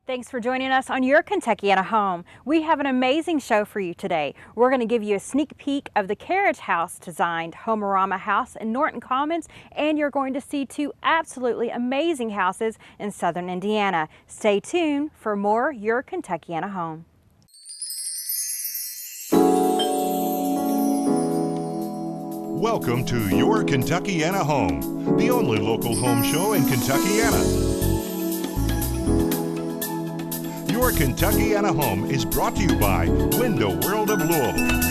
Thanks for joining us on Your Kentuckiana Home. We have an amazing show for you today. We're going to give you a sneak peek of the Carriage House designed Homerama house in Norton Commons, and you're going to see two absolutely amazing houses in southern Indiana. Stay tuned for more Your Kentuckiana Home. Welcome to Your Kentuckiana Home, the only local home show in Kentuckiana. Your Kentuckiana Home is brought to you by Window World of Louisville.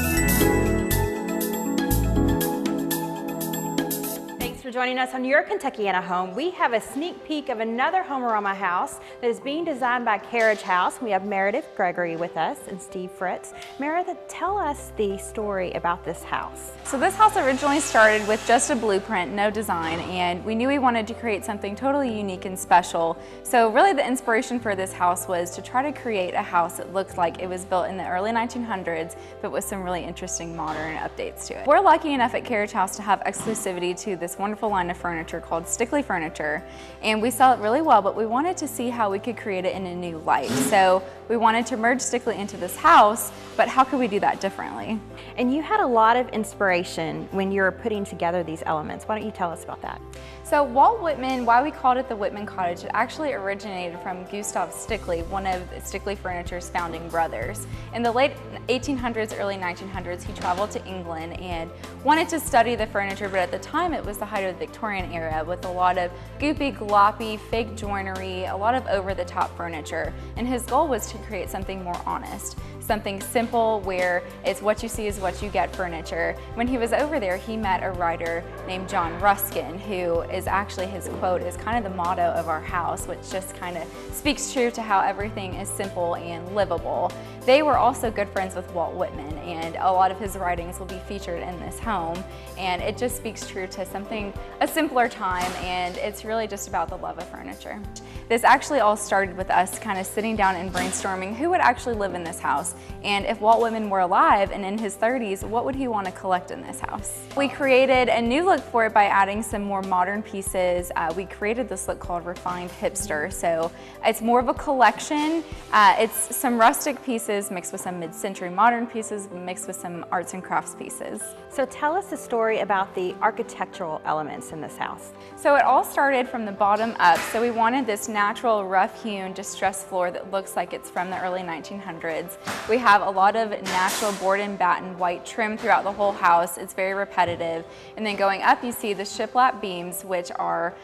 Thanks for joining us on Your Kentuckiana Home. We have a sneak peek of another Homerama house that is being designed by Carriage House. We have Meredith Gregory with us and Steve Fritz. Meredith, tell us the story about this house. So this house originally started with just a blueprint, no design, and we knew we wanted to create something totally unique and special. So really the inspiration for this house was to try to create a house that looked like it was built in the early 1900s, but with some really interesting modern updates to it. We're lucky enough at Carriage House to have exclusivity to this wonderful line of furniture called Stickley Furniture, and we sell it really well, but we wanted to see how we could create it in a new light. So we wanted to merge Stickley into this house, but how could we do that differently? And you had a lot of inspiration when you were putting together these elements. Why don't you tell us about that? So Walt Whitman, why we called it the Whitman Cottage, it actually originated from Gustav Stickley, one of Stickley Furniture's founding brothers. In the late 1800s, early 1900s, he traveled to England and wanted to study the furniture, but at the time it was the height of the Victorian era with a lot of goopy, gloppy, fake joinery, a lot of over-the-top furniture. And his goal was to create something more honest, something simple where it's what you see is what you get furniture. When he was over there, he met a writer named John Ruskin, who is actually, his quote is kind of the motto of our house, which just kind of speaks true to how everything is simple and livable. They were also good friends with Walt Whitman, and a lot of his writings will be featured in this home, and it just speaks true to something, a simpler time, and it's really just about the love of furniture. This actually all started with us kind of sitting down and brainstorming who would actually live in this house, and if Walt Whitman were alive and in his 30s, what would he want to collect in this house? We created a new look for it by adding some more modern pieces. We created this look called Refined Hipster, so it's more of a collection. It's some rustic pieces mixed with some mid-century modern pieces mixed with some arts and crafts pieces. So tell us the story about the architectural elements in this house. So it all started from the bottom up. So we wanted this natural rough-hewn distressed floor that looks like it's from the early 1900s. We have a lot of natural board and batten white trim throughout the whole house. It's very repetitive. And then going up you see the shiplap beams, which are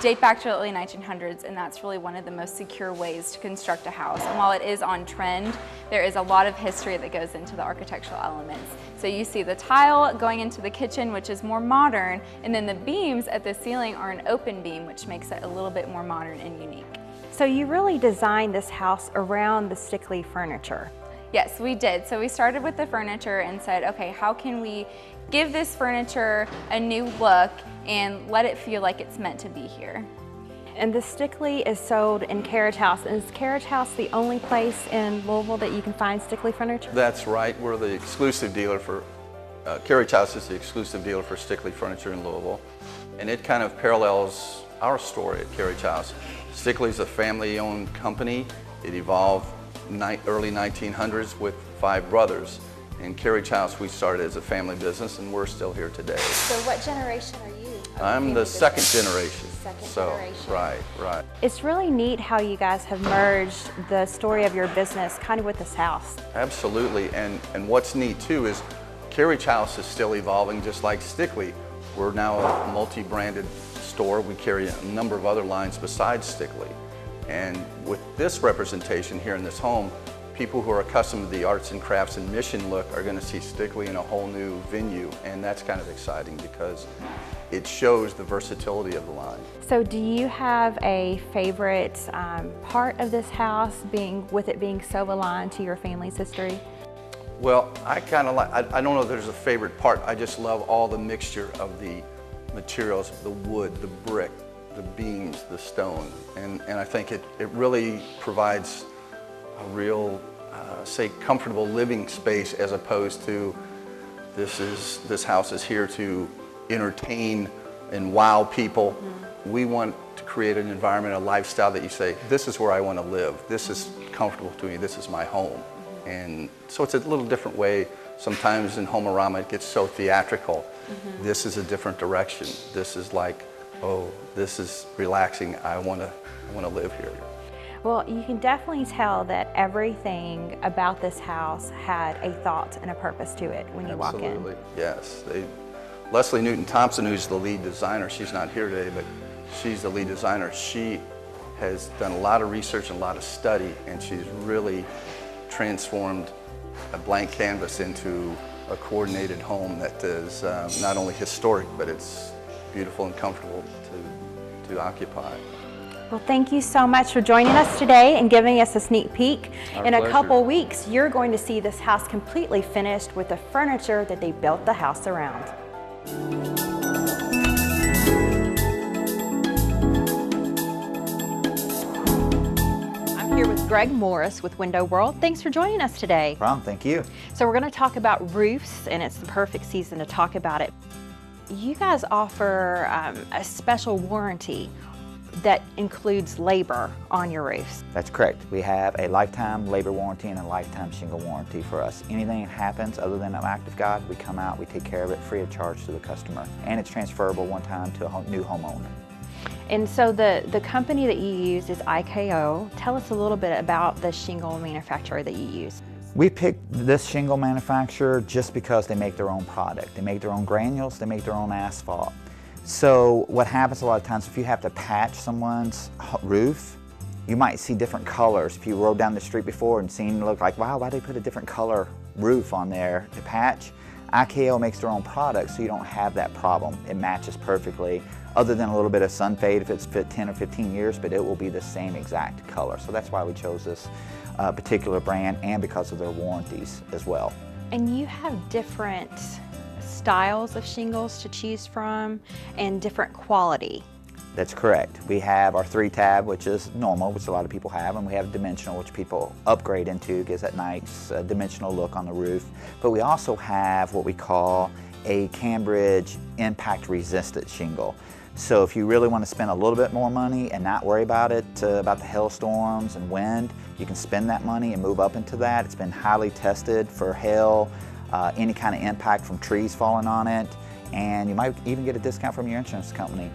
date back to the early 1900s, and that's really one of the most secure ways to construct a house. And while it is on trend, there is a lot of history that goes into the architectural elements. So you see the tile going into the kitchen, which is more modern, and then the beams at the ceiling are an open beam, which makes it a little bit more modern and unique. So you really designed this house around the Stickley furniture. Yes, we did. So we started with the furniture and said, okay, how can we give this furniture a new look and let it feel like it's meant to be here? And the Stickley is sold in Carriage House. Is Carriage House the only place in Louisville that you can find Stickley furniture? That's right. We're the exclusive dealer for, Carriage House is the exclusive dealer for Stickley Furniture in Louisville. And it kind of parallels our story at Carriage House. Stickley's a family-owned company. It evolved early 1900s with 5 brothers. In Carriage House, we started as a family business, and we're still here today. So what generation are you? I'm the second generation. Second generation. Right. It's really neat how you guys have merged the story of your business kind of with this house. Absolutely, and what's neat too is Carriage House is still evolving just like Stickley. We're now a multi-branded store. We carry a number of other lines besides Stickley. And with this representation here in this home, people who are accustomed to the arts and crafts and mission look are going to see Stickley in a whole new venue, and that's kind of exciting because it shows the versatility of the line. So do you have a favorite part of this house, with it being so aligned to your family's history? Well, I kind of like, I don't know if there's a favorite part. I just love all the mixture of the materials, the wood, the brick, the beams, the stone. And I think it really provides a real, say, comfortable living space as opposed to this house is here to entertain and wow people. We want to create an environment, a lifestyle that you say, this is where I want to live. This is comfortable to me. This is my home. And so it's a little different way. Sometimes in Home-A-Rama it gets so theatrical. This is a different direction. This is like, oh, this is relaxing. I want to live here. Well, you can definitely tell that everything about this house had a thought and a purpose to it when you walk in. Absolutely, yes. Leslie Newton Thompson, who's the lead designer, she's not here today, but she's the lead designer. She has done a lot of research and a lot of study, and she's really transformed a blank canvas into a coordinated home that is not only historic, but it's beautiful and comfortable to occupy. Well, thank you so much for joining us today and giving us a sneak peek. In a pleasure. couple weeks, you're going to see this house completely finished with the furniture that they built the house around. I'm here with Greg Morris with Window World. Thanks for joining us today. Ron, thank you. So we're going to talk about roofs, and it's the perfect season to talk about it. You guys offer a special warranty that includes labor on your roofs. That's correct. We have a lifetime labor warranty and a lifetime shingle warranty for us. Anything that happens other than an act of God, we come out, we take care of it free of charge to the customer. And it's transferable one time to a new homeowner. And so the company that you use is IKO. Tell us a little bit about the shingle manufacturer that you use. We picked this shingle manufacturer just because they make their own product. They make their own granules, they make their own asphalt. So what happens a lot of times, if you have to patch someone's roof, you might see different colors. If you rode down the street before and seen it look like, wow, why'd they put a different color roof on there to patch? IKO makes their own product, so you don't have that problem. It matches perfectly, other than a little bit of sun fade if it's 10 or 15 years, but it will be the same exact color. So that's why we chose this particular brand, and because of their warranties as well. And you have different styles of shingles to choose from and different quality. That's correct. We have our 3-tab, which is normal, which a lot of people have, and we have dimensional, which people upgrade into, gives that nice dimensional look on the roof. But we also have what we call a Cambridge impact resistant shingle. So if you really want to spend a little bit more money and not worry about it, about the hailstorms and wind, you can spend that money and move up into that. It's been highly tested for hail, any kind of impact from trees falling on it, and you might even get a discount from your insurance company.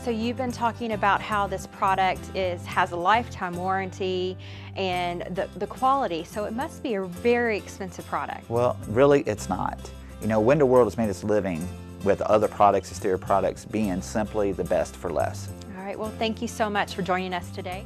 So you've been talking about how this product has a lifetime warranty and the quality, so it must be a very expensive product. Well, really it's not. You know, Window World has made its living with other products, exterior products, being simply the best for less. All right, well, thank you so much for joining us today.